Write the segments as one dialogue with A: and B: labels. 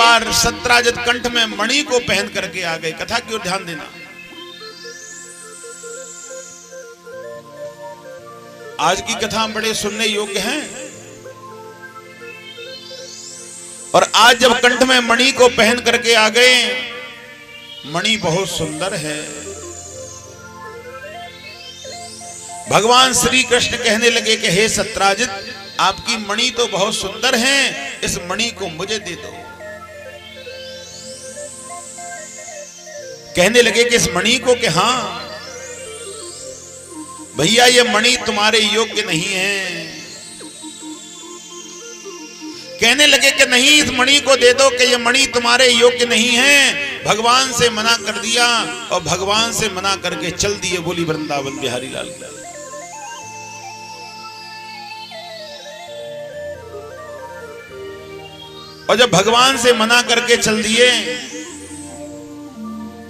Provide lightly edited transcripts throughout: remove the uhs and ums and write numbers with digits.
A: बार सत्राजित कंठ में मणि को पहन करके आ गए। कथा की ओर ध्यान देना। आज की कथा बड़े सुनने योग्य हैं। और आज जब कंठ में मणि को पहन करके आ गए, मणि बहुत सुंदर है। भगवान श्री कृष्ण कहने लगे कि हे सत्राजित, आपकी मणि तो बहुत सुंदर है, इस मणि को मुझे दे दो। कहने लगे कि इस मणि को कि हाँ भैया, ये मणि तुम्हारे योग्य नहीं है। कहने लगे कि नहीं, इस मणि को दे दो कि ये मणि तुम्हारे योग्य नहीं है। भगवान से मना कर दिया और भगवान से मना करके चल दिए। बोली वृंदावन बिहारी लाल की। और जब भगवान से मना करके चल दिए,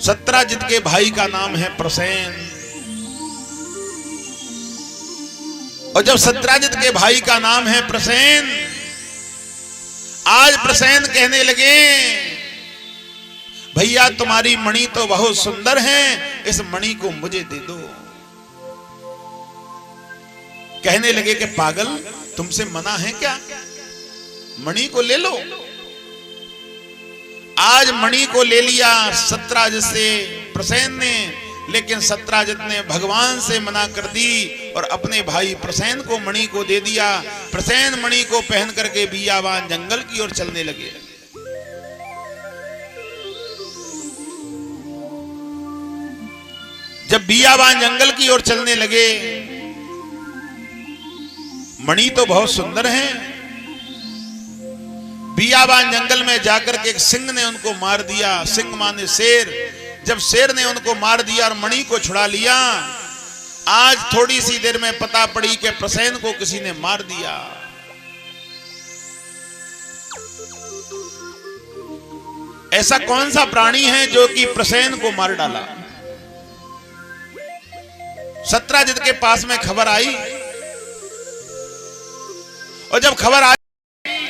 A: सत्राजित के भाई का नाम है प्रसेन। और जब सत्राजित के भाई का नाम है प्रसेन, आज प्रसेन कहने लगे भैया तुम्हारी मणि तो बहुत सुंदर है, इस मणि को मुझे दे दो। कहने लगे कि पागल, तुमसे मना है क्या, मणि को ले लो। आज मणि को ले लिया सत्राजित से प्रसेन ने, लेकिन सत्राजित ने भगवान से मना कर दी और अपने भाई प्रसेन को मणि को दे दिया। प्रसेन मणि को पहन करके बियाबान जंगल की ओर चलने लगे। जब बियाबान जंगल की ओर चलने लगे, मणि तो बहुत सुंदर है। बियाबान जंगल में जाकर के एक सिंह ने उनको मार दिया। सिंह माने शेर। जब शेर ने उनको मार दिया और मणि को छुड़ा लिया, आज थोड़ी सी देर में पता पड़ी कि प्रसेन को किसी ने मार दिया। ऐसा कौन सा प्राणी है जो कि प्रसेन को मार डाला। सत्राजित के पास में खबर आई, और जब खबर आई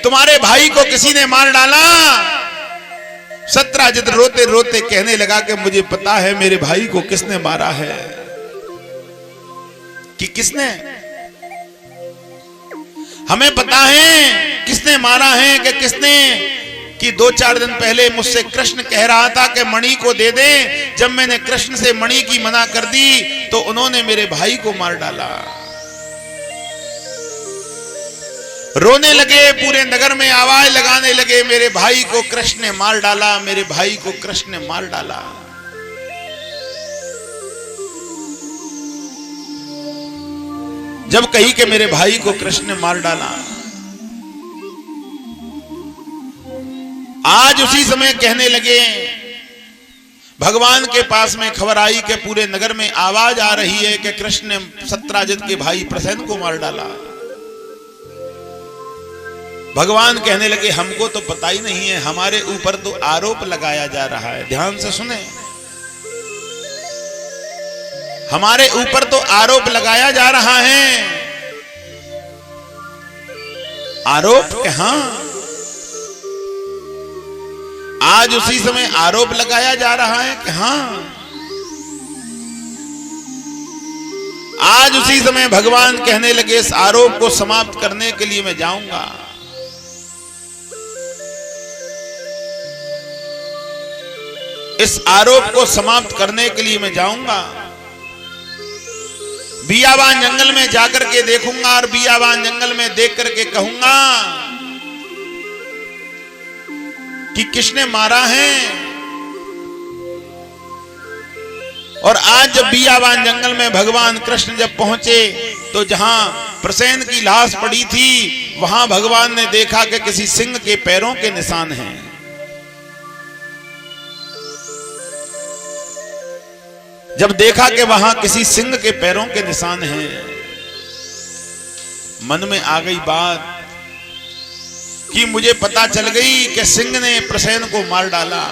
A: तुम्हारे भाई को किसी ने मार डाला, सत्राजित रोते रोते कहने लगा कि मुझे पता है मेरे भाई को किसने मारा है। कि किसने, हमें पता है किसने मारा है। कि किसने, कि 2-4 दिन पहले मुझसे कृष्ण कह रहा था कि मणि को दे दे। जब मैंने कृष्ण से मणि की मना कर दी तो उन्होंने मेरे भाई को मार डाला। रोने लगे, पूरे नगर में आवाज लगाने लगे, मेरे भाई को कृष्ण ने मार डाला, मेरे भाई को कृष्ण ने मार डाला। जब कही कि मेरे भाई को कृष्ण ने मार डाला, आज उसी समय कहने लगे भगवान के पास में खबर आई कि पूरे नगर में आवाज आ रही है कि कृष्ण ने सत्राजित के भाई प्रसेन को मार डाला। भगवान कहने लगे हमको तो पता ही नहीं है, हमारे ऊपर तो आरोप लगाया जा रहा है। ध्यान से सुने, हमारे ऊपर तो आरोप लगाया जा रहा है। आरोप के हाँ, आज उसी समय आरोप लगाया जा रहा है कि हाँ, आज उसी समय भगवान कहने लगे इस आरोप को समाप्त करने के लिए मैं जाऊंगा। इस आरोप को समाप्त करने के लिए मैं जाऊंगा। बियाबान जंगल में जाकर के देखूंगा और बियाबान जंगल में देख करके कहूंगा कि किसने मारा है। और आज जब बियाबान जंगल में भगवान कृष्ण जब पहुंचे तो जहां प्रसेन की लाश पड़ी थी, वहां भगवान ने देखा कि किसी सिंह के पैरों के निशान हैं। जब देखा कि वहां किसी सिंह के पैरों के निशान हैं, मन में आ गई बात कि मुझे पता चल गई कि सिंह ने प्रसेन को मार डाला।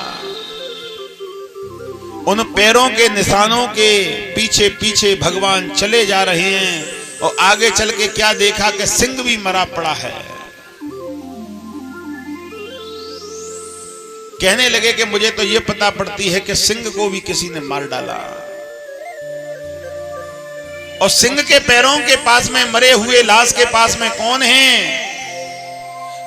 A: उन पैरों के निशानों के पीछे पीछे भगवान चले जा रहे हैं और आगे चल के क्या देखा कि सिंह भी मरा पड़ा है। कहने लगे कि मुझे तो यह पता पड़ती है कि सिंह को भी किसी ने मार डाला, और सिंह के पैरों के पास में मरे हुए लाश के पास में कौन है?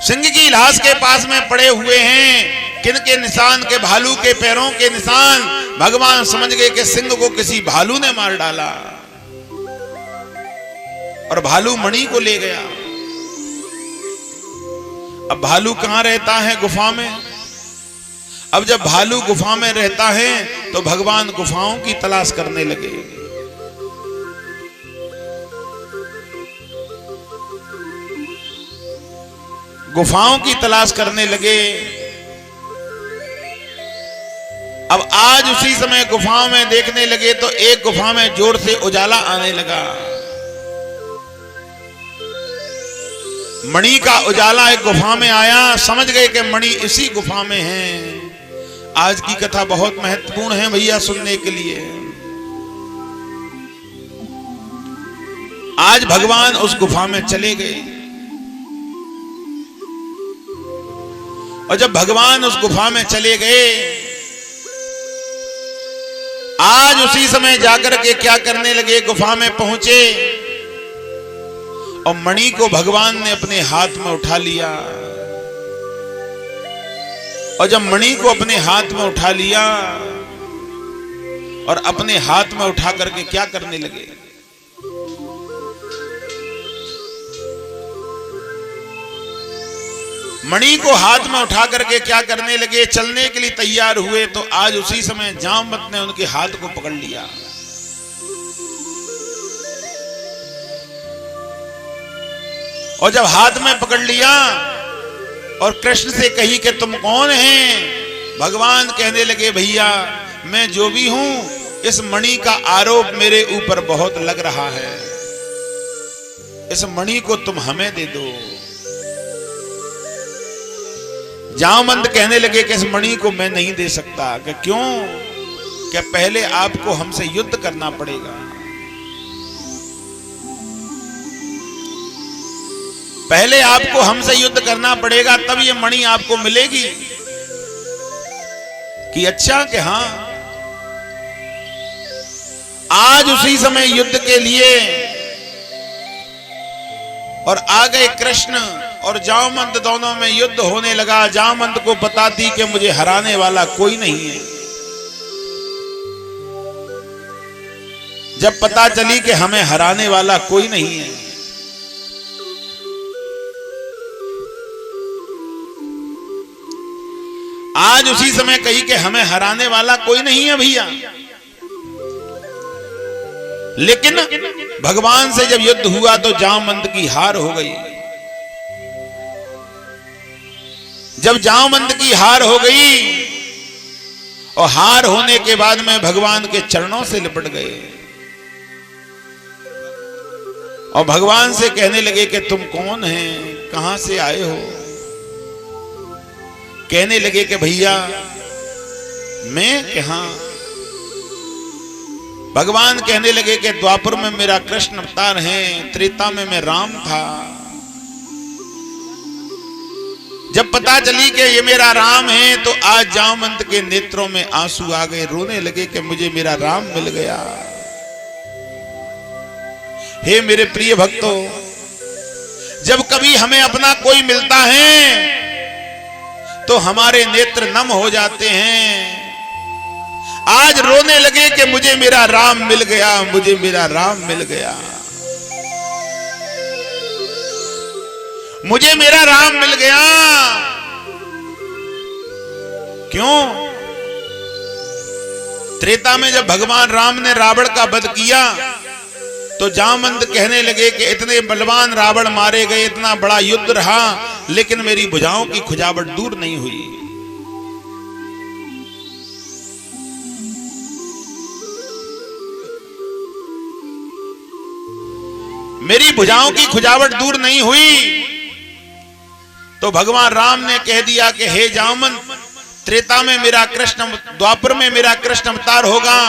A: सिंह की लाश के पास में पड़े हुए हैं किन के निशान के? भालू के पैरों के निशान। भगवान समझ गए कि सिंह को किसी भालू ने मार डाला, और भालू मणि को ले गया। अब भालू कहां रहता है? गुफा में। अब जब भालू गुफा में रहता है तो भगवान गुफाओं की तलाश करने लगे। गुफाओं की तलाश करने लगे। अब आज उसी समय गुफाओं में देखने लगे तो एक गुफा में जोर से उजाला आने लगा। मणि का उजाला एक गुफा में आया, समझ गए कि मणि इसी गुफा में है। आज की कथा बहुत महत्वपूर्ण है भैया सुनने के लिए। आज भगवान उस गुफा में चले गए, और जब भगवान उस गुफा में चले गए, आज उसी समय जाकर के क्या करने लगे? गुफा में पहुंचे और मणि को भगवान ने अपने हाथ में उठा लिया। और जब मणि को अपने हाथ में उठा लिया और अपने हाथ में उठा करके क्या करने लगे? मणि को हाथ में उठा करके क्या करने लगे? चलने के लिए तैयार हुए तो आज उसी समय जामवंत ने उनके हाथ को पकड़ लिया। और जब हाथ में पकड़ लिया और कृष्ण से कही कि तुम कौन हैं? भगवान कहने लगे भैया मैं जो भी हूं, इस मणि का आरोप मेरे ऊपर बहुत लग रहा है, इस मणि को तुम हमें दे दो। जामवंत कहने लगे कि इस मणि को मैं नहीं दे सकता। कि क्यों? कि पहले आपको हमसे युद्ध करना पड़ेगा, पहले आपको हमसे युद्ध करना पड़ेगा, तब ये मणि आपको मिलेगी। कि अच्छा कि हां। आज उसी समय युद्ध के लिए और आ गए कृष्ण और जामवंत, दोनों में युद्ध होने लगा। जामवंत को पता थी कि मुझे हराने वाला कोई नहीं है। जब पता चली कि हमें हराने वाला कोई नहीं है, आज उसी समय कही कि हमें हराने वाला कोई नहीं है भैया। लेकिन भगवान से जब युद्ध हुआ तो जामवंत की हार हो गई। जब जामवंत की हार हो गई और हार होने के बाद में भगवान के चरणों से लिपट गए और भगवान से कहने लगे कि तुम कौन हैं, कहां से आए हो? कहने लगे कि भैया मैं कहां? भगवान कहने लगे कि द्वापर में मेरा कृष्ण अवतार है, त्रेता में मैं राम था। जब पता चली कि ये मेरा राम है तो आज जामवंत के नेत्रों में आंसू आ गए, रोने लगे कि मुझे मेरा राम मिल गया। हे मेरे प्रिय भक्तों, जब कभी हमें अपना कोई मिलता है तो हमारे नेत्र नम हो जाते हैं। आज रोने लगे कि मुझे मेरा राम मिल गया, मुझे मेरा राम मिल गया, मुझे मेरा राम मिल गया। क्यों? त्रेता में जब भगवान राम ने रावण का वध किया तो जामवंत कहने लगे कि इतने बलवान रावण मारे गए, इतना बड़ा युद्ध रहा, लेकिन मेरी भुजाओं की खुजावट दूर नहीं हुई। मेरी भुजाओं की खुजावट दूर नहीं हुई। तो भगवान राम ने कह दिया कि हे जामवंत, त्रेता में मेरा कृष्ण, द्वापर में मेरा कृष्ण अवतार होगा।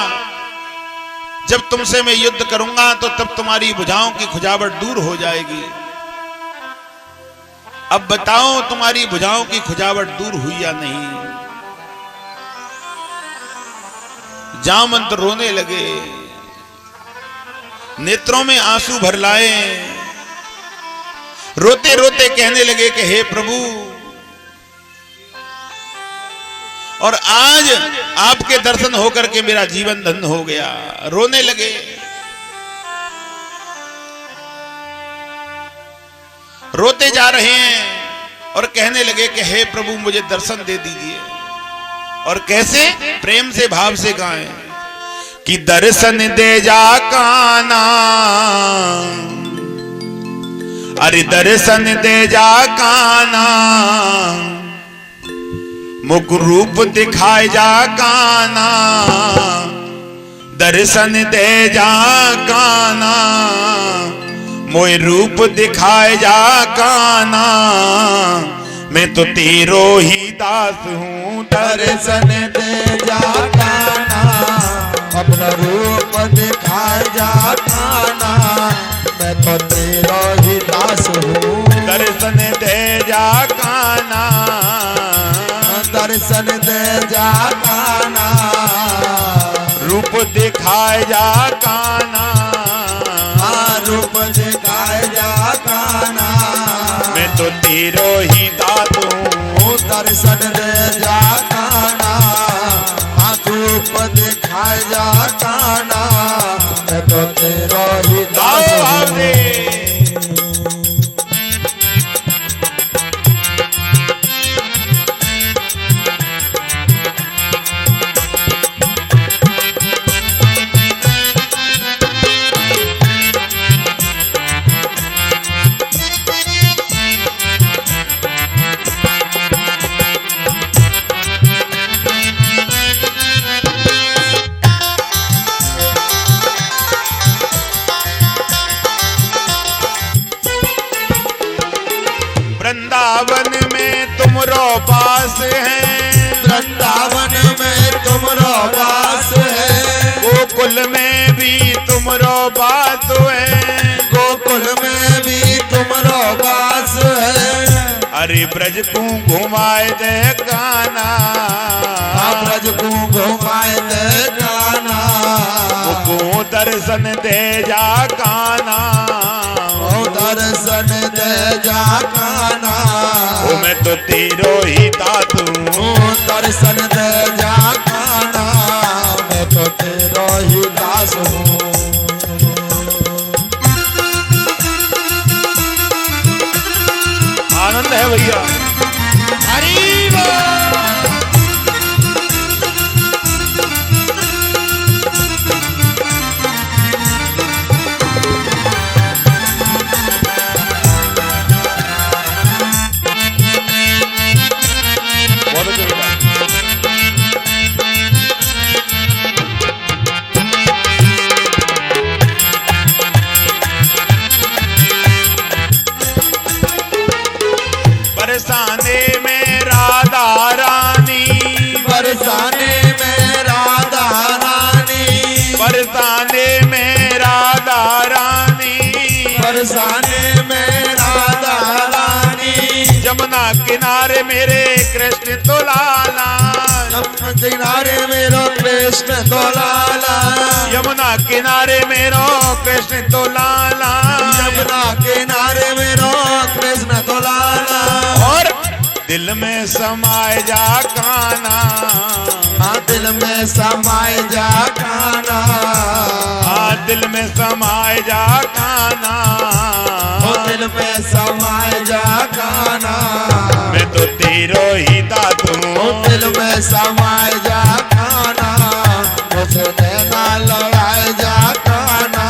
A: जब तुमसे मैं युद्ध करूंगा तो तब तुम्हारी भुजाओं की खुजावट दूर हो जाएगी। अब बताओ तुम्हारी भुजाओं की खुजावट दूर हुई या नहीं? जामवंत रोने लगे, नेत्रों में आंसू भर लाए, रोते रोते कहने लगे कि हे प्रभु, और आज आपके दर्शन होकर के मेरा जीवन धन्य हो गया। रोने लगे। रोते जा रहे हैं और कहने लगे कि हे प्रभु मुझे दर्शन दे दीजिए। और कैसे? प्रेम से भाव से गाएं कि दर्शन दे जा काना, अरे दर्शन दे जा काना, मुख रूप दिखाए जा काना, दर्शन दे जा काना, मोय रूप दिखाए जा काना, मैं तो तेरो ही दास हूँ।
B: दर्शन दे जा काना, अपना रूप दिखाए जा काना, मैं तो तेरा ही दास हूँ।
A: दर्शन दे जा काना,
B: दर्शन दे जा काना,
A: रूप दिखाए जा काना,
B: रूप दिखाए जा काना,
A: मैं तो तेरो ही दास हूँ।
B: दर्शन दे जा काना, रूप दिखाए जा काना, मैं तो तेरा ही दास हूँ।
A: वृंदावन में तुमरो वास है,
B: वृंदावन में तुमरो वास है,
A: गोकुल में भी तुमरो बात है,
B: गोकुल में भी तुमरो वास है।
A: अरे ब्रज को घुमाए दे काना,
B: ब्रज को घुमाए दे काना,
A: को दर्शन दे जा काना,
B: दर्शन दे जा काना,
A: ओ मैं तो तेरो ही दास हूँ।
B: दर्शन दे जा काना, मैं तो तेरा ही दास हूँ।
A: आनंद है भैया। हरि बोल। बरसाने में राधा रानी,
B: बरसाने में राधा रानी,
A: बरसाने में राधा रानी,
B: बरसाने में राधा रानी,
A: जमुना किनारे मेरे कृष्ण तो लाला,
B: यमुना किनारे मेरो कृष्ण तो लाला,
A: यमुना किनारे मेरो कृष्ण तो लाला,
B: यमुना किनारे मेरो कृष्ण तो लाला,
A: और दिल में समाए जा काना,
B: दिल में समाए जा काना,
A: दिल में समाए जा काना,
B: दिल में समाए जा काना,
A: मैं तो तेरो ही दास हूँ।
B: दिल में समाए जा काना, मुझे नैना लड़ाए जा काना,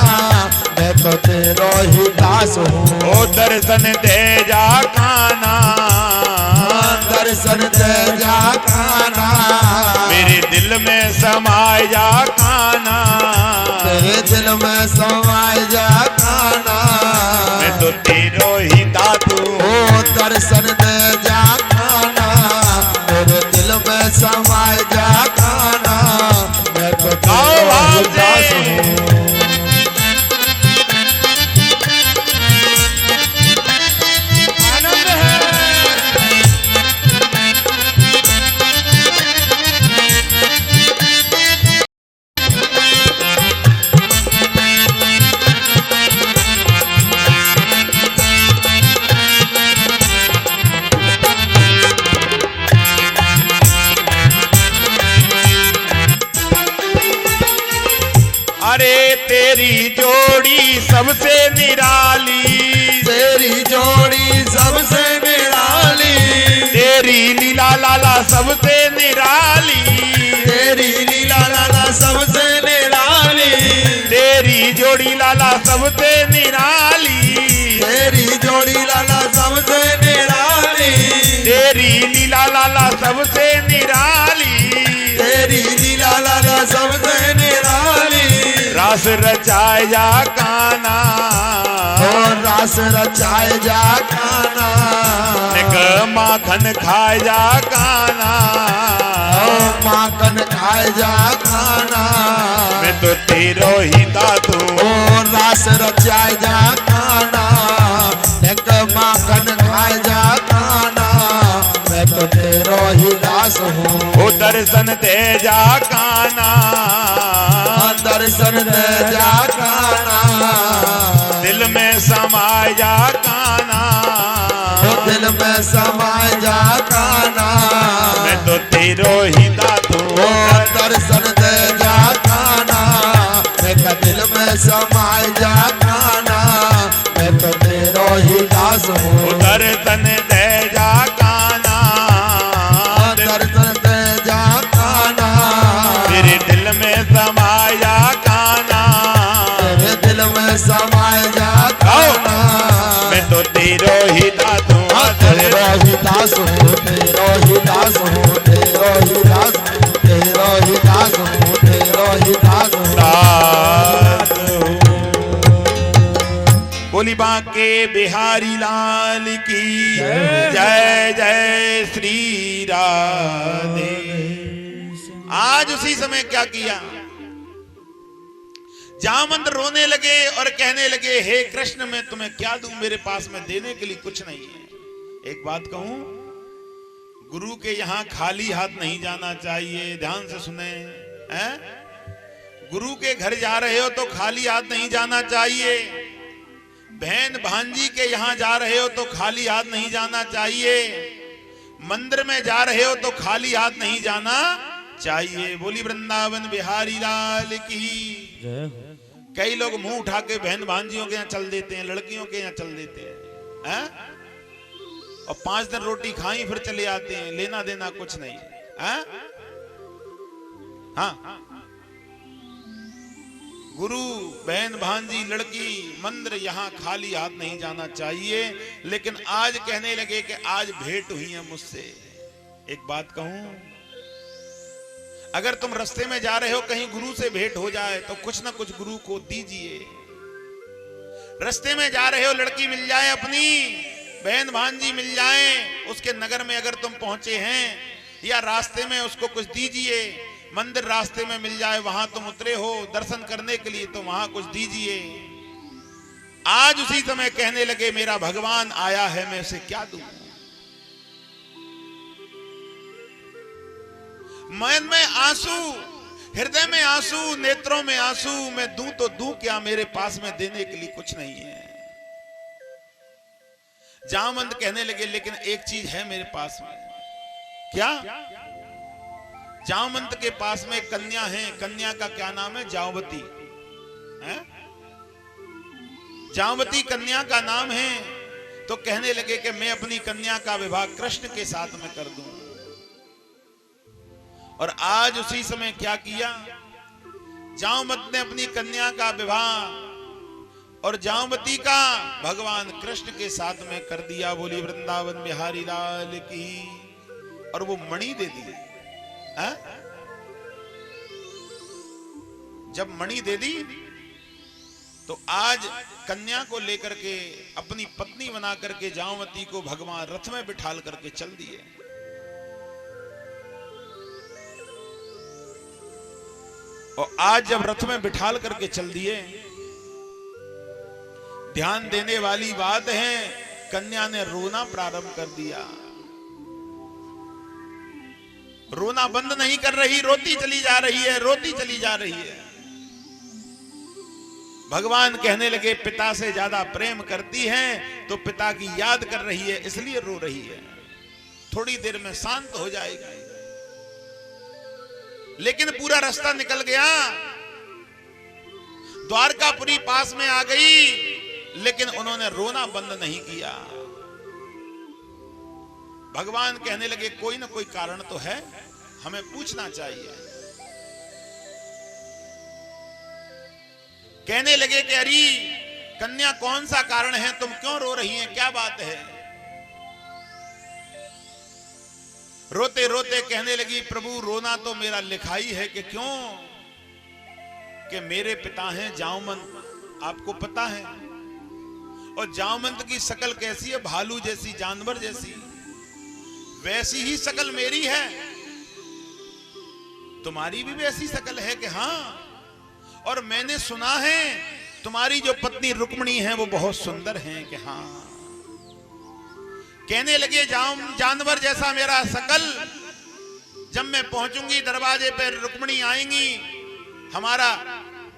B: मैं तो तेरा ही दास हूँ।
A: ओ दर्शन दे जा काना,
B: दर्शन दे जा काना,
A: मेरे दिल में समाए जा काना,
B: तेरे दिल में समाए जा काना,
A: मैं तो तेरो ही दास हूँ।
B: ओ दर्शन दे जा काना, मेरे दिल में समाए जा काना, मैं तो तेरा ही दास हूँ।
A: तेरी जोड़ी सबसे निराली,
B: तेरी जोड़ी सबसे निराली,
A: तेरी लीला लाला सबसे निराली,
B: तेरी लीला लाला सबसे निराली,
A: तेरी जोड़ी लाला सबसे निराली,
B: तेरी जोड़ी लाला सबसे निराली,
A: तेरी लीला लाला सबसे निराली,
B: तेरी लीला लाला सबसे निराली।
A: रास रचाए जा काना,
B: और रास रचाए जा काना,
A: निक माखन खाए जा काना,
B: और माखन खाए जा खाना,
A: मैं तो तेरो ही दातू।
B: और रास रचाए जा खाना, निक माखन खाए जा खाना, मैं तो तेरो ही दास हूँ।
A: ओ दर्शन दे जा काना,
B: दर्शन दे जा काना,
A: दिल में समाए जा काना,
B: दिल में समाए जा काना,
A: मैं तो तेरो ही दातू।
B: ओ दर्शन दे जा काना, मैं दिल में समाए जा काना, मैं तो तेरो ही दास हूँ।
A: दर्शन दे जा काना,
B: दर्शन दे जा काना,
A: तेरे दिल में समाए जा काना,
B: तेरे दिल में समाए जा काना,
A: मैं तो तेरो ही दातू।
B: तेरो ही दास हूँ, तेरो ही दास हूँ, तेरो ही दास हूँ, तेरो ही दास हूँ, तेरो ही दास हूँ।
A: बोली बांके बिहारी लाल की जय जय श्री राधे। आज उसी समय क्या किया, जामवंत रोने लगे और कहने लगे, हे कृष्ण मैं तुम्हें क्या दूं, मेरे पास में देने के लिए कुछ नहीं है। एक बात कहूं, गुरु के यहां खाली हाथ नहीं जाना चाहिए, ध्यान से सुने हैं? गुरु के घर जा रहे हो तो खाली हाथ नहीं जाना चाहिए, बहन भांजी के यहां जा रहे हो तो खाली हाथ नहीं जाना चाहिए, मंदिर में जा रहे हो तो खाली हाथ नहीं जाना चाहिए। बोली वृंदावन बिहारी लाल की। कई लोग मुंह उठा के बहन भांजियों के यहाँ चल देते हैं, लड़कियों के यहाँ चल देते हैं, और 5 दिन रोटी खाई फिर चले आते हैं, लेना देना कुछ नहीं है। हाँ, गुरु बहन भांजी लड़की मंदिर यहाँ खाली हाथ नहीं जाना चाहिए। लेकिन आज कहने लगे कि आज भेंट हुई है मुझसे। एक बात कहूं, अगर तुम रास्ते में जा रहे हो कहीं गुरु से भेंट हो जाए तो कुछ ना कुछ गुरु को दीजिए। रास्ते में जा रहे हो, लड़की मिल जाए, अपनी बहन भांजी मिल जाए, उसके नगर में अगर तुम पहुंचे हैं, या रास्ते में उसको कुछ दीजिए। मंदिर रास्ते में मिल जाए, वहां तुम उतरे हो दर्शन करने के लिए, तो वहां कुछ दीजिए। आज उसी समय कहने लगे, मेरा भगवान आया है, मैं उसे क्या दूं। मन में आंसू, हृदय में आंसू, नेत्रों में आंसू, मैं दूं तो दूं क्या, मेरे पास में देने के लिए कुछ नहीं है। जामवंत कहने लगे, लेकिन एक चीज है मेरे पास में। क्या? जामवंत के पास में कन्या है, कन्या का क्या नाम है? जामवती है? जामवती कन्या का नाम है। तो कहने लगे कि मैं अपनी कन्या का विवाह कृष्ण के साथ में कर दूं। और आज उसी समय क्या किया, जामवंत ने अपनी कन्या का विवाह और जामवती का भगवान कृष्ण के साथ में कर दिया। बोली वृंदावन बिहारी लाल की। और वो मणि दे दी। जब मणि दे दी तो आज कन्या को लेकर के अपनी पत्नी बना करके जामवती को भगवान रथ में बिठाल करके चल दिए। और आज जब रथ में बिठाल करके चल दिए, ध्यान देने वाली बात है, कन्या ने रोना प्रारंभ कर दिया। रोना बंद नहीं कर रही, रोती चली जा रही है, रोती चली जा रही है। भगवान कहने लगे, पिता से ज्यादा प्रेम करती है तो पिता की याद कर रही है, इसलिए रो रही है। थोड़ी देर में शांत हो जाएगी। लेकिन पूरा रास्ता निकल गया, द्वारकापुरी पास में आ गई, लेकिन उन्होंने रोना बंद नहीं किया। भगवान कहने लगे कोई ना कोई कारण तो है, हमें पूछना चाहिए। कहने लगे कि अरे कन्या कौन सा कारण है, तुम क्यों रो रही हैं, क्या बात है? रोते रोते कहने लगी प्रभु रोना तो मेरा लिखाई है कि क्यों, कि मेरे पिता हैं जामवंत, आपको पता है, और जामवंत की शकल कैसी है, भालू जैसी, जानवर जैसी, वैसी ही शकल मेरी है, तुम्हारी भी वैसी शकल है कि हाँ, और मैंने सुना है तुम्हारी जो पत्नी रुक्मिणी है वो बहुत सुंदर है कि हाँ। कहने लगे जानवर जैसा मेरा शकल, जब मैं पहुंचूंगी दरवाजे पर रुक्मिणी आएंगी हमारा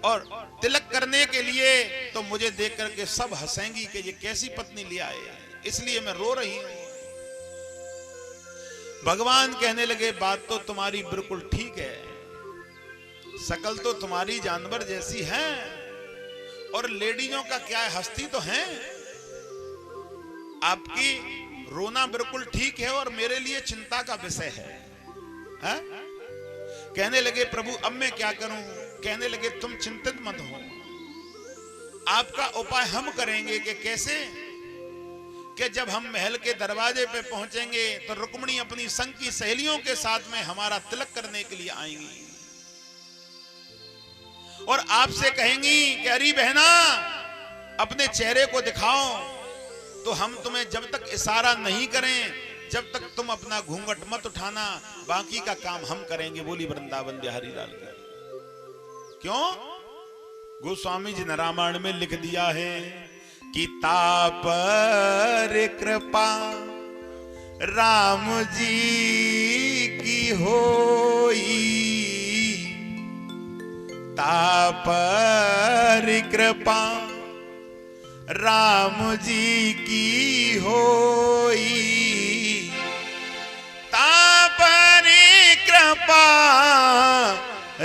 A: और तिलक करने के लिए, तो मुझे देख करके सब हंसेंगी कि ये कैसी पत्नी ले आए, इसलिए मैं रो रही हूं। भगवान कहने लगे बात तो तुम्हारी बिल्कुल ठीक है, शकल तो तुम्हारी जानवर जैसी है, और लेडीजों का क्या है, हस्ती तो है, आपकी रोना बिल्कुल ठीक है और मेरे लिए चिंता का विषय है? कहने लगे प्रभु अब मैं क्या करूं? कहने लगे तुम चिंतित मत हो, आपका उपाय हम करेंगे कि कैसे, कि जब हम महल के दरवाजे पे पहुंचेंगे तो रुक्मिणी अपनी संग की सहेलियों के साथ में हमारा तिलक करने के लिए आएंगी और आपसे कहेंगी कि अरे बहना अपने चेहरे को दिखाओ, तो हम तुम्हें जब तक इशारा नहीं करें, जब तक तुम अपना घूंघट मत उठाना, बाकी का काम हम करेंगे। बोली वृंदावन बिहारी लाल की। क्यों? गोस्वामी जी ने रामायण में लिख दिया है कि तापर कृपा राम जी की होई, तापर कृपा राम जी की होई, तापर कृपा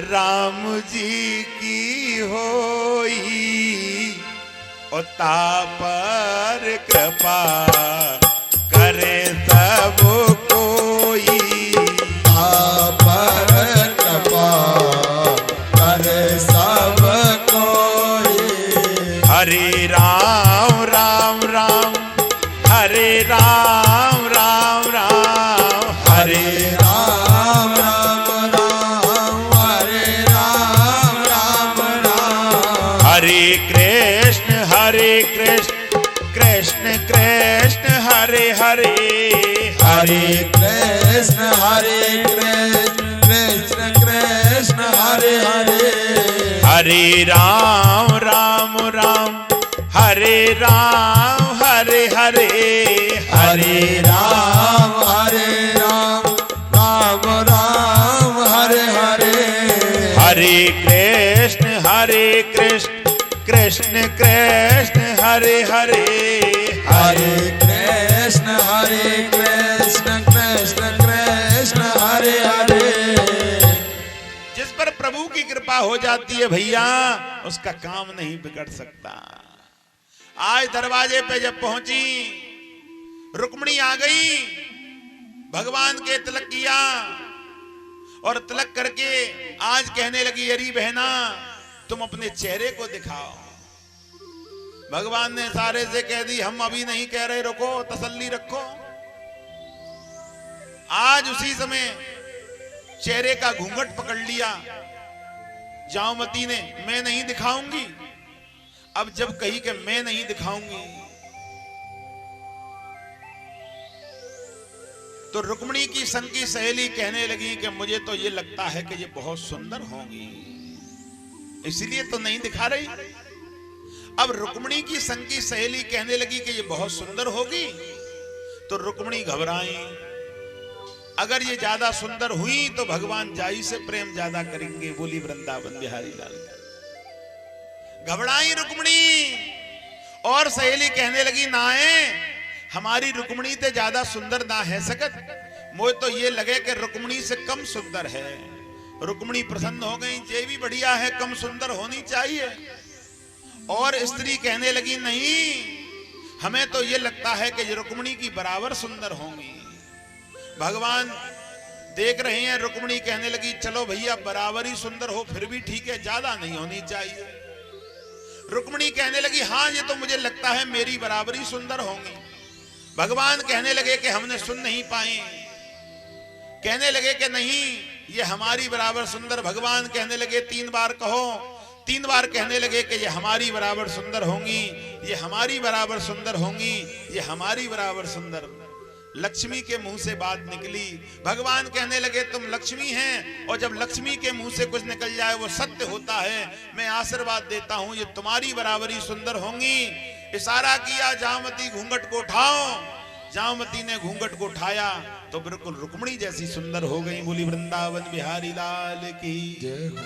A: राम जी की होई, और तापर कृपा करे सब कोई,
B: तापर कृपा करे सब कोई।
A: हरे राम राम राम, हरे राम राम राम, हरे
B: राम राम राम, हरे राम राम राम।
A: हरे कृष्ण कृष्ण कृष्ण हरे हरे,
B: हरे कृष्ण कृष्ण कृष्ण हरे हरे।
A: हरे राम राम राम, हरे राम हरे हरे,
B: हरे राम राम राम हरे हरे।
A: हरे कृष्ण कृष्ण कृष्ण हरे हरे,
B: हरे कृष्ण कृष्ण कृष्ण हरे हरे।
A: जिस पर प्रभु की कृपा हो जाती है भैया, उसका काम नहीं बिगड़ सकता। आज दरवाजे पे जब पहुंची, रुक्मिणी आ गई, भगवान के तिलक किया और तिलक करके आज कहने लगी अरे बहना तुम अपने चेहरे को दिखाओ। भगवान ने सारे से कह दी हम अभी नहीं कह रहे, रुको, तसल्ली रखो। आज उसी समय चेहरे का घूंघट पकड़ लिया जामवती ने, मैं नहीं दिखाऊंगी। अब जब कही कि मैं नहीं दिखाऊंगी, तो रुक्मिणी की संग की सहेली कहने लगी कि मुझे तो ये लगता है कि ये बहुत सुंदर होंगी, इसलिए तो नहीं दिखा रही। अब रुक्मिणी की संग की सहेली कहने लगी कि ये बहुत सुंदर होगी, तो रुक्मिणी घबराई। अगर ये ज्यादा सुंदर हुई तो भगवान जाई से प्रेम ज्यादा करेंगे। बोली वृंदावन बिहारी लाल का। घबराई रुक्मिणी, और सहेली कहने लगी नाए हमारी रुक्मिणी ते ज्यादा सुंदर ना है सकत, मुझे तो ये लगे कि रुक्मिणी से कम सुंदर है। रुक्मिणी प्रसन्न हो गई, ये भी बढ़िया है, कम सुंदर होनी चाहिए। और स्त्री कहने लगी नहीं, हमें तो ये लगता है कि रुक्मिणी की बराबर सुंदर होंगी। भगवान देख रहे हैं, रुक्मिणी कहने लगी चलो भैया बराबर ही सुंदर हो, फिर भी ठीक है, ज्यादा नहीं होनी चाहिए। रुक्मिणी कहने लगी हाँ ये तो मुझे लगता है मेरी बराबरी सुंदर होंगी। भगवान कहने लगे कि हमने सुन नहीं पाए, कहने लगे कि नहीं ये हमारी बराबर सुंदर। भगवान कहने लगे 3 बार कहो। 3 बार कहने लगे कि ये हमारी बराबर सुंदर होंगी, ये हमारी बराबर सुंदर होंगी, ये हमारी बराबर सुंदर। लक्ष्मी के मुंह से बात निकली। भगवान कहने लगे तुम लक्ष्मी हैं, और जब लक्ष्मी के मुंह से कुछ निकल जाए वो सत्य होता है। मैं आशीर्वाद देता हूं ये तुम्हारी बराबरी सुंदर होंगी। इशारा किया जामवती घूंघट को उठाओ। जामवती ने घूंघट को उठाया तो बिल्कुल रुक्मिणी जैसी सुंदर हो गई। बोली वृंदावन बिहारी लाल की
B: जय हो।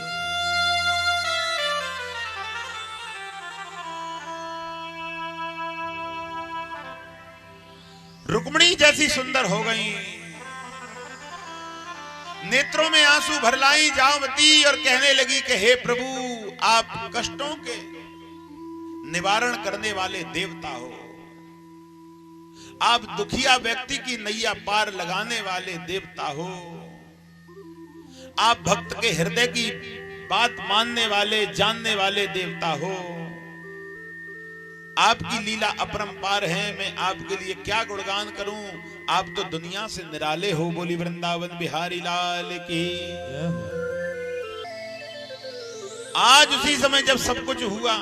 A: रुक्मिणी जैसी सुंदर हो गई। नेत्रों में आंसू भर लाई जामवती और कहने लगी कि हे प्रभु आप कष्टों के निवारण करने वाले देवता हो, आप दुखिया व्यक्ति की नैया पार लगाने वाले देवता हो, आप भक्त के हृदय की बात मानने वाले जानने वाले देवता हो। आपकी लीला अपरंपार है, मैं आपके लिए क्या गुणगान करूं, आप तो दुनिया से निराले हो। बोली वृंदावन बिहारी लाल की। आज उसी समय जब सब कुछ हुआ,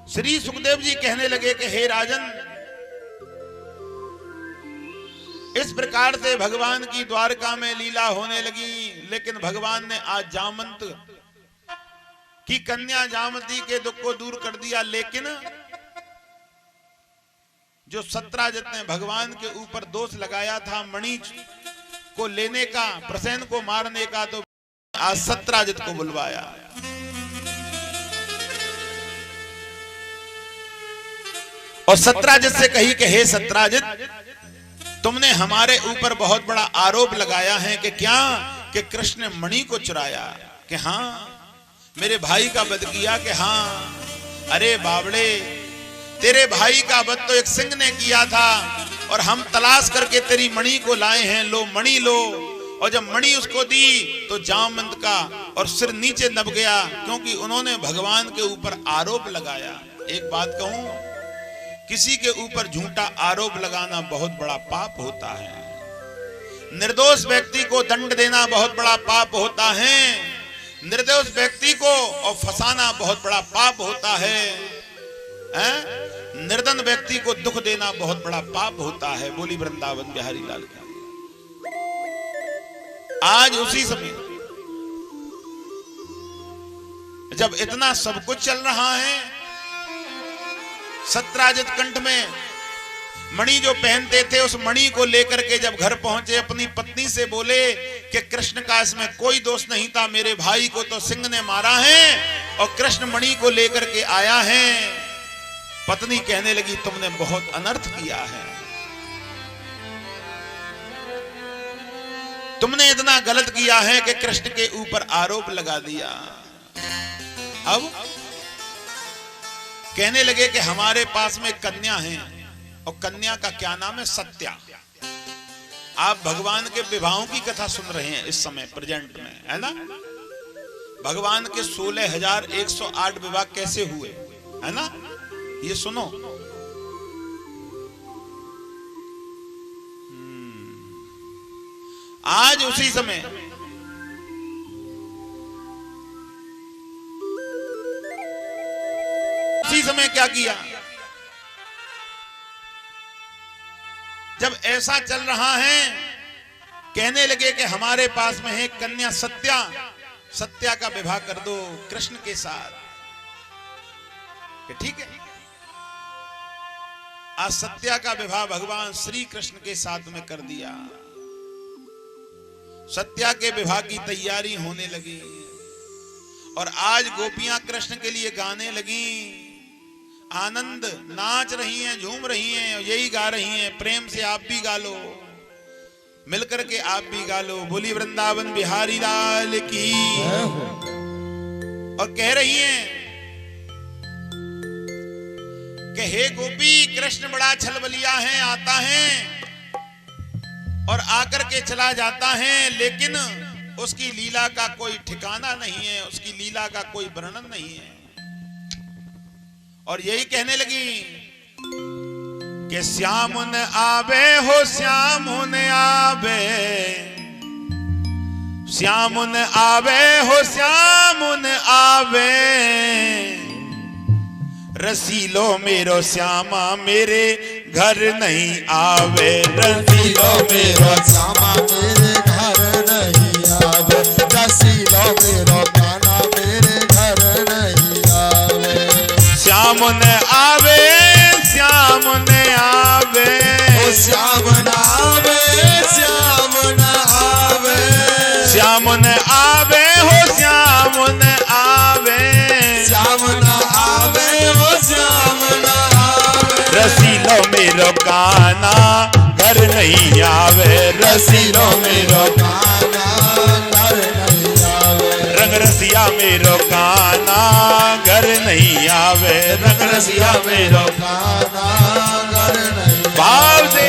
A: श्री सुखदेव जी कहने लगे कि हे राजन, इस प्रकार से भगवान की द्वारका में लीला होने लगी, लेकिन भगवान ने आज जामवंत की कन्या जामवती के दुख को दूर कर दिया। लेकिन जो सत्राजित ने भगवान के ऊपर दोष लगाया था मणि को लेने का, प्रसेन को मारने का, तो आज सत्राजित को बुलवाया। और सत्राजित से कही कि हे सत्राजित, तुमने हमारे ऊपर बहुत बड़ा आरोप लगाया है कि क्या, कि कृष्ण ने मणि को चुराया, कि हाँ मेरे भाई का वध किया, कि हाँ। अरे बावड़े, तेरे भाई का वध तो एक सिंह ने किया था, और हम तलाश करके तेरी मणि को लाए हैं, लो मणि लो। और जब मणि उसको दी तो जामवंत का और सिर नीचे दब गया, क्योंकि उन्होंने भगवान के ऊपर आरोप लगाया। एक बात कहूं, किसी के ऊपर झूठा आरोप लगाना बहुत बड़ा पाप होता है। निर्दोष व्यक्ति को दंड देना बहुत बड़ा पाप होता है। निर्दोष व्यक्ति को और फंसाना बहुत बड़ा पाप होता है। निर्धन व्यक्ति को दुख देना बहुत बड़ा पाप होता है। बोली वृंदावन बिहारी लाल की। आज उसी समय जब इतना सब कुछ चल रहा है, सत्राजित कंठ में मणि जो पहनते थे, उस मणि को लेकर के जब घर पहुंचे, अपनी पत्नी से बोले कि कृष्ण का इसमें कोई दोष नहीं था, मेरे भाई को तो सिंह ने मारा है और कृष्ण मणि को लेकर के आया है। पत्नी कहने लगी तुमने बहुत अनर्थ किया है, तुमने इतना गलत किया है कि कृष्ण के ऊपर आरोप लगा दिया। अब कहने लगे कि हमारे पास में कन्या है, और कन्या का क्या नाम है, सत्या। आप भगवान के विवाहों की कथा सुन रहे हैं इस समय प्रेजेंट में, है ना। भगवान के 16,108 विवाह कैसे हुए, है ना, ये सुनो। आज उसी समय क्या किया, जब ऐसा चल रहा है, कहने लगे कि हमारे पास में है कन्या सत्या, सत्या का विवाह कर दो कृष्ण के साथ। कि ठीक है, आज सत्या का विवाह भगवान श्री कृष्ण के साथ में कर दिया। सत्या के विवाह की तैयारी होने लगी, और आज गोपियां कृष्ण के लिए गाने लगी, आनंद नाच रही हैं, झूम रही हैं, यही गा रही हैं, प्रेम से आप भी गा लो, मिलकर के आप भी गा लो। बोली वृंदावन बिहारी लाल की। और कह रही हैं कि हे गोपी, कृष्ण बड़ा छलबलिया है, आता है और आकर के चला जाता है, लेकिन उसकी लीला का कोई ठिकाना नहीं है, उसकी लीला का कोई वर्णन नहीं है। और यही कहने लगी कि श्याम न आवे हो, श्याम न आवे, श्याम न आवे हो, श्याम न आवे, रसीलो मेरो श्यामा मेरे घर नहीं आवे,
B: रसीलो मेरो श्यामा मेरे घर नहीं आवे, रसीलो मेरो कान्हा मेरे घर नहीं आवे।
A: श्याम न आवे, श्याम न आवे,
B: ओ श्याम न आवे, श्याम न आवे,
A: श्याम न आवे हो, श्याम न आवे,
B: श्याम न आवे हो, श्याम न आवे,
A: रसीलो मेरो कान्हा घर नहीं आवे, रसीलो मेरो
B: कान्हा घर नहीं आवे,
A: रंग रसिया मेरो कान्हा घर नहीं आवे, रंग रसिया मेरो
B: कान्हा घर नहीं
A: भाव से।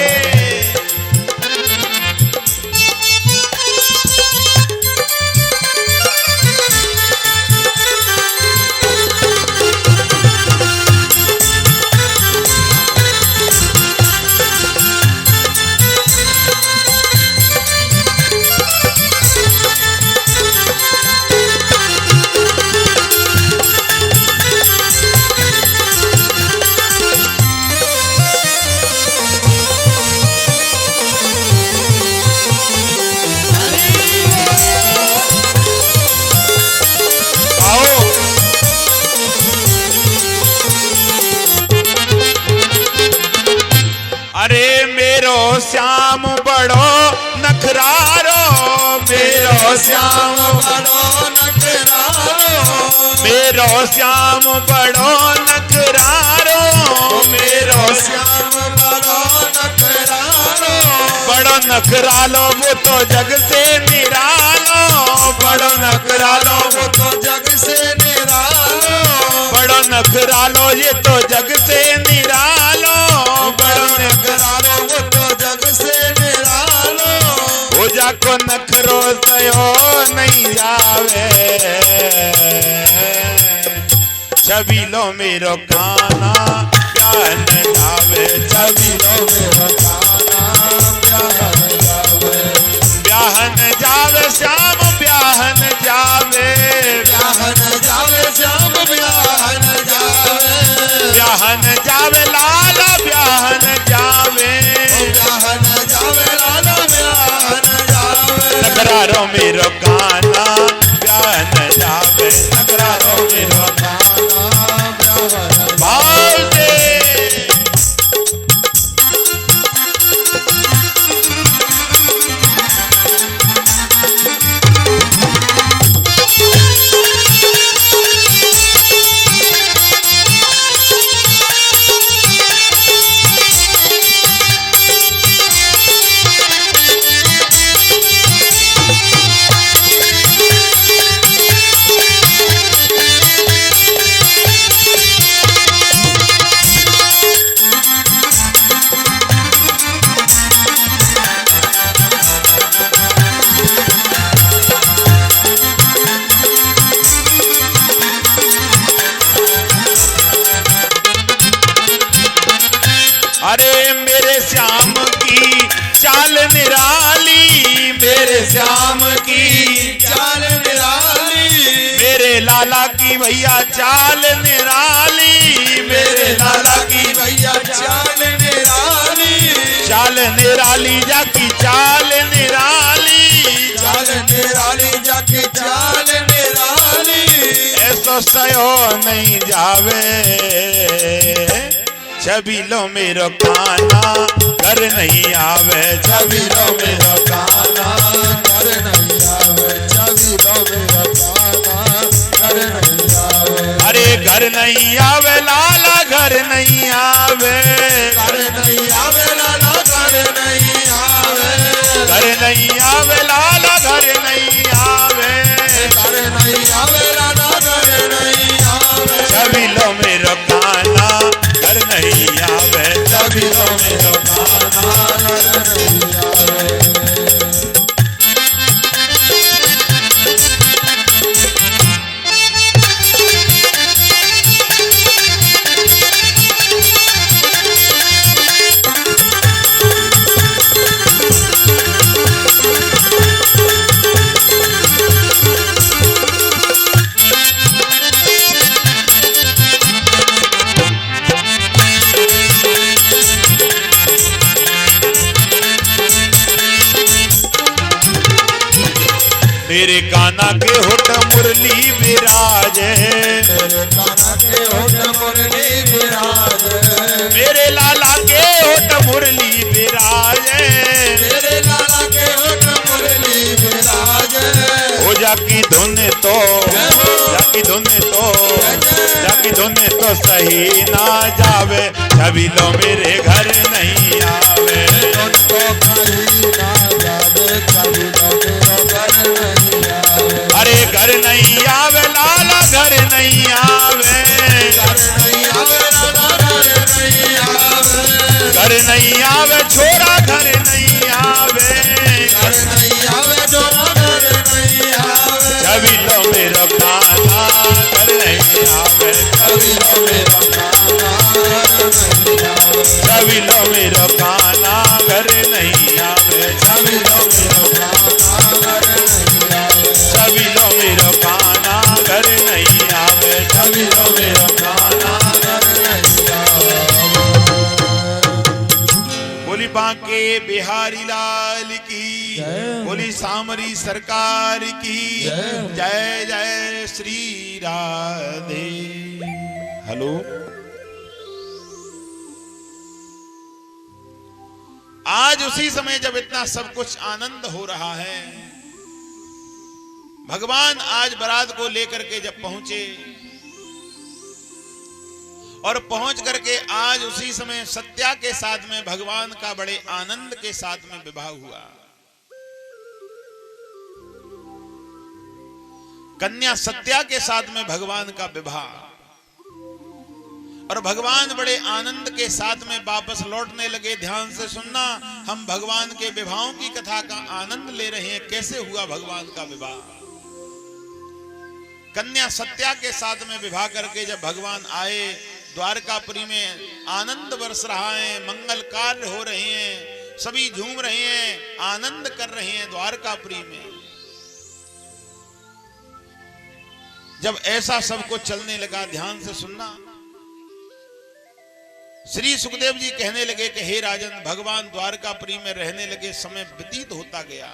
A: अरे मेरो श्याम बड़ो नखरारो, मेरो श्याम
B: बड़ो नखरारो,
A: मेरो श्याम बड़ो नखरारो, मेरो
B: श्याम बड़ो नखरारो,
A: बड़ो नखरालो वो तो जग से निरालो, बड़ो नखरालो
B: वो तो जग से निरालो,
A: बड़ो नखरालो ये तो जग से निरालो,
B: बड़ो नखरालो वो तो जग से निरालो,
A: हो जाको नखरो सयो नहीं जावे, छबीलो मेरो कान्हा प्यार न जावे, छबीलो
B: मेरो कान्हा प्यार न जावे,
A: ब्याहन जावे श्याम ब्याहन जावे,
B: ब्याहन जावे श्याम ब्याहन जावे,
A: ब्याहन जावे लाला ब्याहन जावे,
B: ब्याहन जावे लाला ब्याहन जावे,
A: नखरारो मेरो कान्हा ब्याहन जावे, नखरारो मेरो
B: कान्हा प्यार
A: भाव से। अरे मेरे श्याम की चाल निराली, मेरे श्याम की
B: चाल निराली,
A: मेरे लाला की भैया चाल निराली, मेरे लाला की
B: भैया चाल निराली,
A: चाल निराली जाकी चाल निराली,
B: चाल निराली जाके चाल निराली,
A: ऐसो सयो नहीं जावे, छबीलो मेरो कान्हा घर नहीं आवे, छबीलो मेरो
B: कान्हा घर नहीं आवे, छबीलो मेरो कान्हा घर नहीं आवे,
A: अरे घर नहीं आवे लाला घर नहीं आवे,
B: घर नहीं आवे लाला घर नहीं आवे,
A: घर नहीं आवे लाला घर नहीं आवे,
B: घर नहीं आवे लाला घर नहीं आवे,
A: छबीलो मेरो कान्हा घर नहीं तेरे काना के होठ मुरली विराजे,
B: तेरे काना के होठ मुरली विराजे,
A: मेरे लाला के होठ मुरली विराजे,
B: तेरे लाला के होठ मुरली विराजे।
A: हो जाकी धुन तो, जाकी धुन तो, जाकी धुन तो सही ना जावे, छवि लो मेरे घर नहीं आवे।
B: तो कहीं ना जावे, छवि लो मेरे घर नहीं आवे।
A: अरे घर नहीं आवे लाला, घर नहीं आवे,
B: घर नहीं आवे लाला, घर नहीं आवे।
A: घर नहीं आवे छोरा, घर नहीं आवे,
B: घर नहीं आवे छोरा, घर नहीं आवे।
A: छवि लो मेरा काना, घर नहीं आवे,
B: छवि लो मेरा काना, घर नहीं आवे।
A: छवि लो मेरा काना, घर नहीं आवे,
B: छवि लो मेरा काना, घर नहीं आवे।
A: छवि लो मेरा काना, घर नहीं आवे, छवि लो मेरा काना।
B: घर नहीं आवे।
A: बोली बांके बिहारी लाल की,
B: जय।
A: बोली सामरी सरकार की
B: जय।
A: जय जय श्री राधे। हेलो, आज उसी समय जब इतना सब कुछ आनंद हो रहा है, भगवान आज बारात को लेकर के जब पहुंचे और पहुंच करके आज उसी समय सत्या के साथ में भगवान का बड़े आनंद के साथ में विवाह हुआ। कन्या सत्या के साथ में भगवान का विवाह, और भगवान बड़े आनंद के साथ में वापस लौटने लगे। ध्यान से सुनना, हम भगवान के विवाहों की कथा का आनंद ले रहे हैं। कैसे हुआ भगवान का विवाह? कन्या सत्या के साथ में विवाह करके जब भगवान आए, द्वारकापुरी में आनंद बरस रहा है, मंगल कार्य हो रहे हैं, सभी झूम रहे हैं, आनंद कर रहे हैं द्वारकापुरी में। जब ऐसा सब कुछ चलने लगा, ध्यान से सुनना, श्री सुखदेव जी कहने लगे कि हे राजन, भगवान द्वारकापुरी में रहने लगे, समय व्यतीत होता गया।